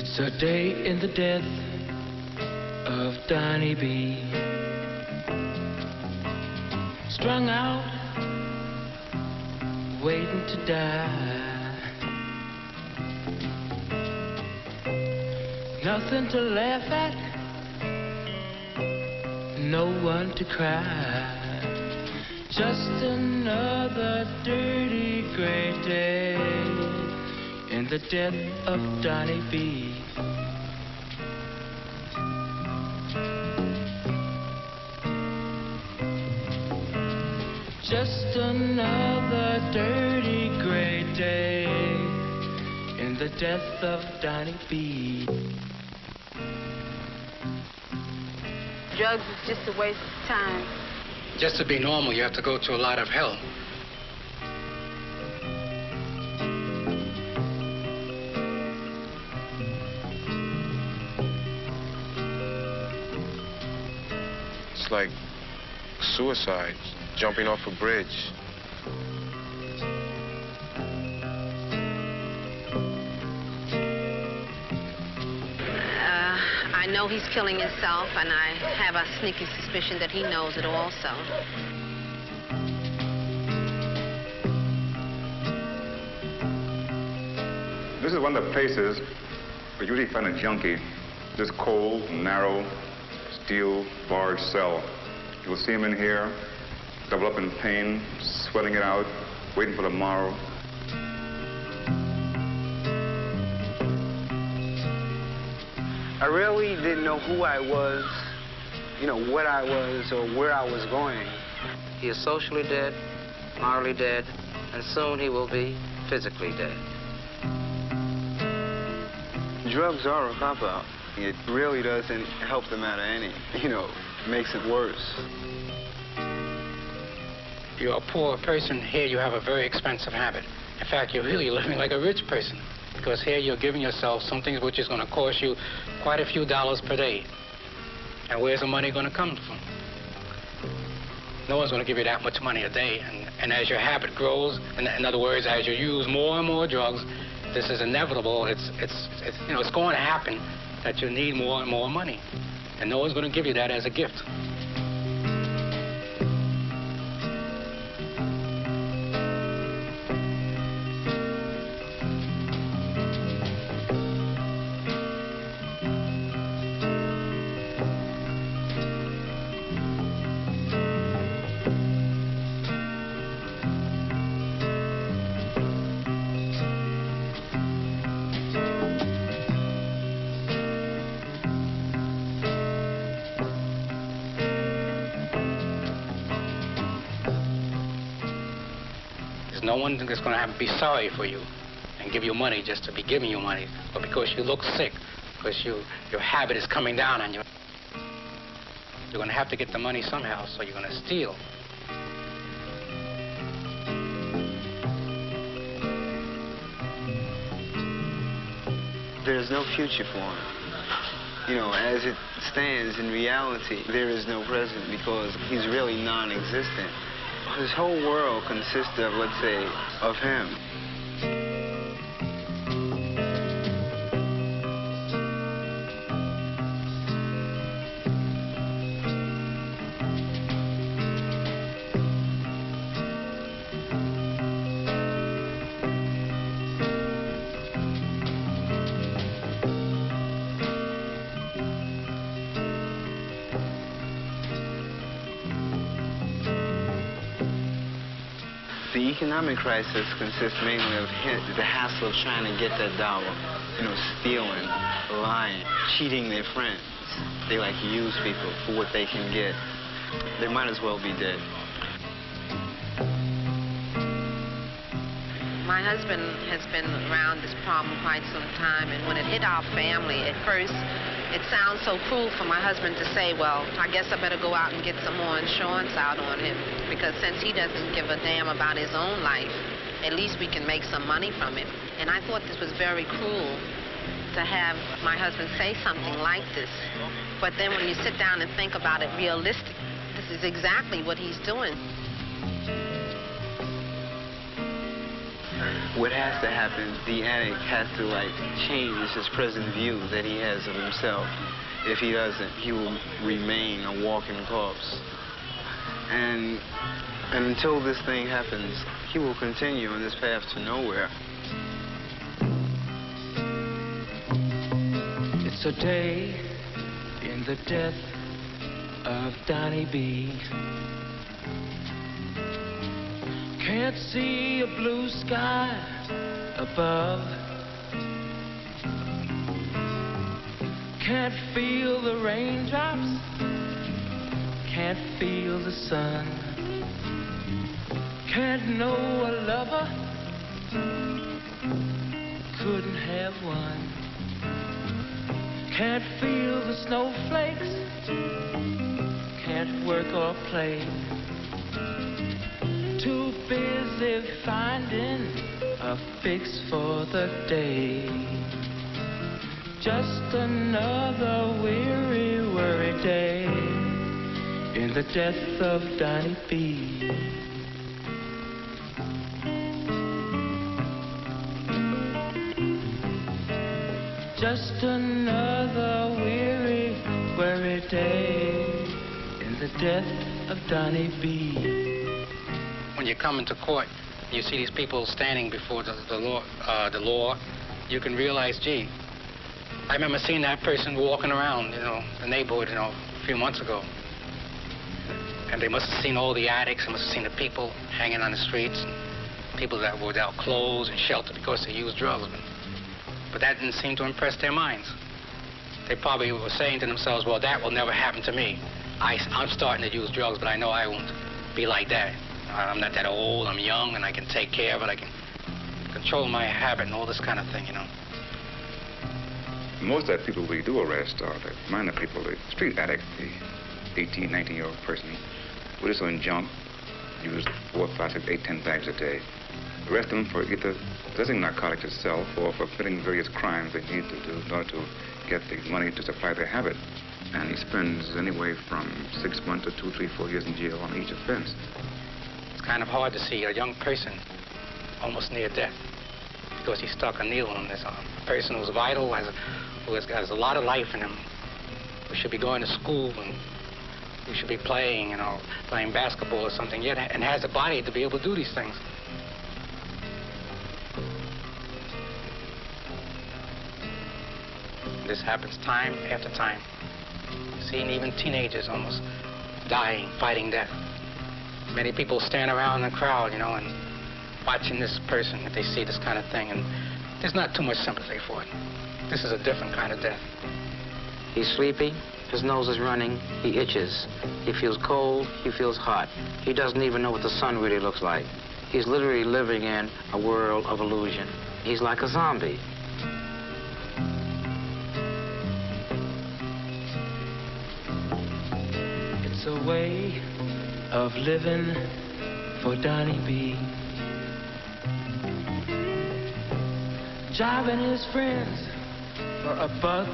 It's a day in the death of Donny B. Strung out, waiting to die. Nothing to laugh at, no one to cry. Just another dirty gray day in the death of Donny B. Just another dirty gray day in the death of Donny B. Drugs is just a waste of time. Just to be normal, you have to go through a lot of hell. It's like suicide, jumping off a bridge. I know he's killing himself, and I have a sneaky suspicion that he knows it also. This is one of the places where you usually find a junkie. This cold, narrow, steel, barred cell. You'll see him in here, double up in pain, sweating it out, waiting for tomorrow. I really didn't know who I was, what I was or where I was going. He is socially dead, morally dead, and soon he will be physically dead. Drugs are a cop-out. It really doesn't help the matter any, makes it worse. You're a poor person. Here you have a very expensive habit. In fact, you're really living like a rich person, because here you're giving yourself something which is going to cost you quite a few dollars per day. And where's the money going to come from? No one's going to give you that much money a day. And as your habit grows, in other words, as you use more and more drugs, this is inevitable. It's going to happen that you need more and more money. And no one's going to give you that as a gift. No one is going to have to be sorry for you and give you money just to be giving you money, but because you look sick, because your habit is coming down on you. You're going to have to get the money somehow, so you're going to steal. There's no future for him. As it stands in reality, there is no present because he's really non-existent. His whole world consists of, let's say, of him. The economic crisis consists mainly of the hassle of trying to get that dollar, stealing, lying, cheating their friends. They like to use people for what they can get. They might as well be dead. My husband has been around this problem quite some time, and when it hit our family, at first, it sounds so cruel for my husband to say, well, I guess I better go out and get some more insurance out on him, because since he doesn't give a damn about his own life, at least we can make some money from it. And I thought this was very cruel to have my husband say something like this. But then when you sit down and think about it realistically, this is exactly what he's doing. what has to happen, the addict has to like change his present view that he has of himself. If he doesn't, he will remain a walking corpse. And until this thing happens, he will continue on this path to nowhere. It's a day in the death of Donny B. Can't see a blue sky above. Can't feel the raindrops. Can't feel the sun. Can't know a lover. Couldn't have one. Can't feel the snowflakes. Can't work or play. Too busy finding a fix for the day. Just another weary, worry day in the death of Donny B. Just another weary, worry day in the death of Donny B. When you come into court, you see these people standing before the law, you can realize, gee, I remember seeing that person walking around, the neighborhood, a few months ago. And they must have seen all the addicts, they must have seen the people hanging on the streets, people that were without clothes and shelter because they used drugs. But that didn't seem to impress their minds. They probably were saying to themselves, well, that will never happen to me. I'm starting to use drugs, but I know I won't be like that. I'm not that old, I'm young, and I can take care of it. I can control my habit and all this kind of thing, Most of the people we do arrest are the minor people, the street addict, the 18, 19-year-old person who is on junk, use 4, 5, 6, 8, 10 bags a day. Arrest them for either possessing narcotics itself or for committing various crimes they need to do in order to get the money to supply their habit. And he spends anywhere from 6 months to 2, 3, 4 years in jail on each offense. It's kind of hard to see a young person almost near death because he stuck a needle in this arm. A person who's vital, who has a lot of life in him, who should be going to school and who should be playing, playing basketball or something, yet and has a body to be able to do these things. This happens time after time. Seeing even teenagers almost dying, fighting death. Many people stand around in the crowd, and watching this person if they see this kind of thing, and there's not too much sympathy for it. This is a different kind of death. He's sleepy, his nose is running, he itches. He feels cold, he feels hot. He doesn't even know what the sun really looks like. He's literally living in a world of illusion. He's like a zombie. It's a way of living for Donny B. Driving his friends for a buck.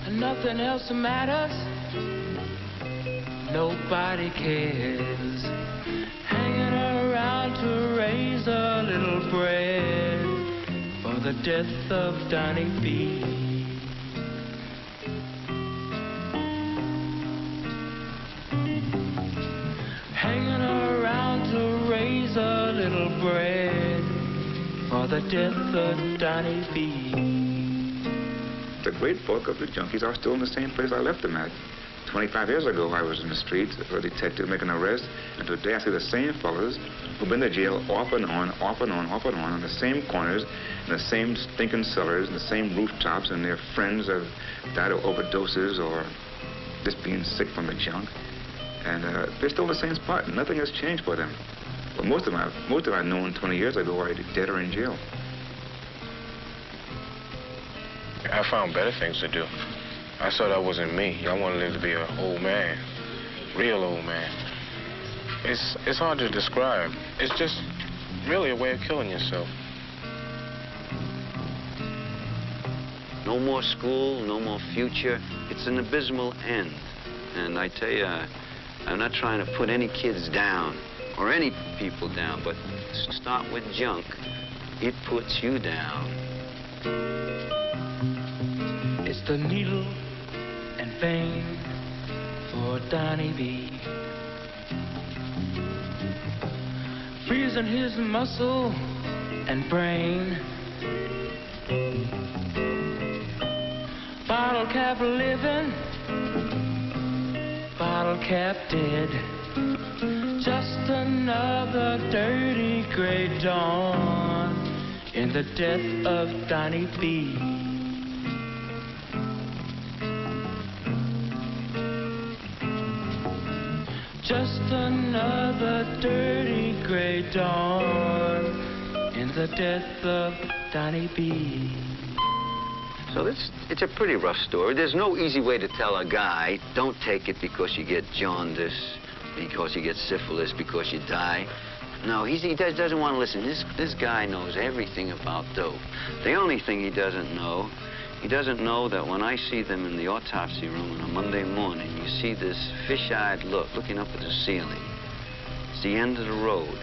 And nothing else matters. Nobody cares. Hanging around to raise a little bread for the death of Donny B. Hanging around to raise a little bread for the death of Donny B. The great bulk of the junkies are still in the same place I left them at. 25 years ago, I was in the streets, a detective making an arrest, and today I see the same fellas who've been to jail off and on, on the same corners, in the same stinking cellars, in the same rooftops, and their friends have died of overdoses or just being sick from the junk. And they're still in the same spot, and nothing has changed for them. But most of them I've known 20 years ago are dead or in jail. I found better things to do. I saw that wasn't me. I want to live to be an old man, real old man. It's hard to describe. It's just really a way of killing yourself. No more school, no more future. It's an abysmal end. And I tell you, I'm not trying to put any kids down, or any people down, but start with junk, it puts you down. It's the needle and pain for Donny B. Freezing his muscle and brain. Bottle cap living, bottle cap dead. Just another dirty gray dawn in the death of Donny B. Just another dirty gray dawn in the death of Donny B. So it's a pretty rough story. There's no easy way to tell a guy, don't take it because you get jaundice, because you get syphilis, because you die. No, he doesn't want to listen. This guy knows everything about dope. The only thing he doesn't know that when I see them in the autopsy room on a Monday morning, you see this fish-eyed look looking up at the ceiling. It's the end of the road.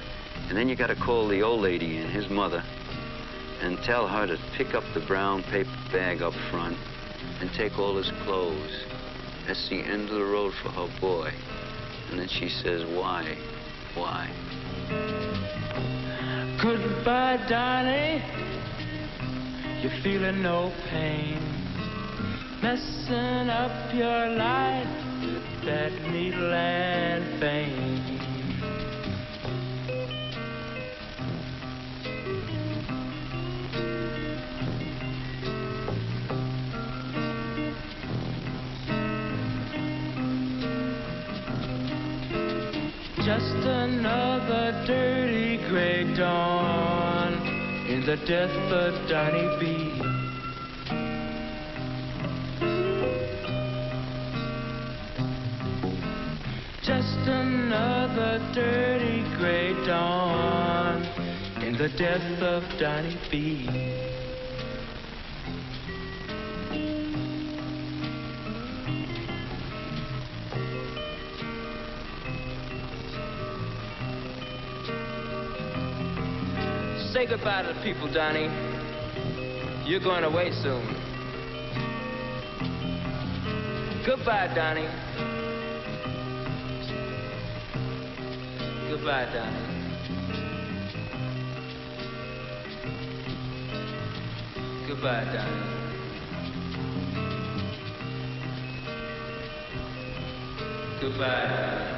And then you got to call the old lady in, his mother, and tell her to pick up the brown paper bag up front and take all his clothes. That's the end of the road for her boy. And then she says, why? Why? Goodbye, Donny. You're feeling no pain. Messing up your life with that needle and fame. Just another dirty gray dawn in the death of Donny B. Just another dirty gray dawn in the death of Donny B. Say goodbye to the people, Donny. You're going away soon. Goodbye, Donny. Goodbye, Donny. Goodbye, Donny. Goodbye, Donny.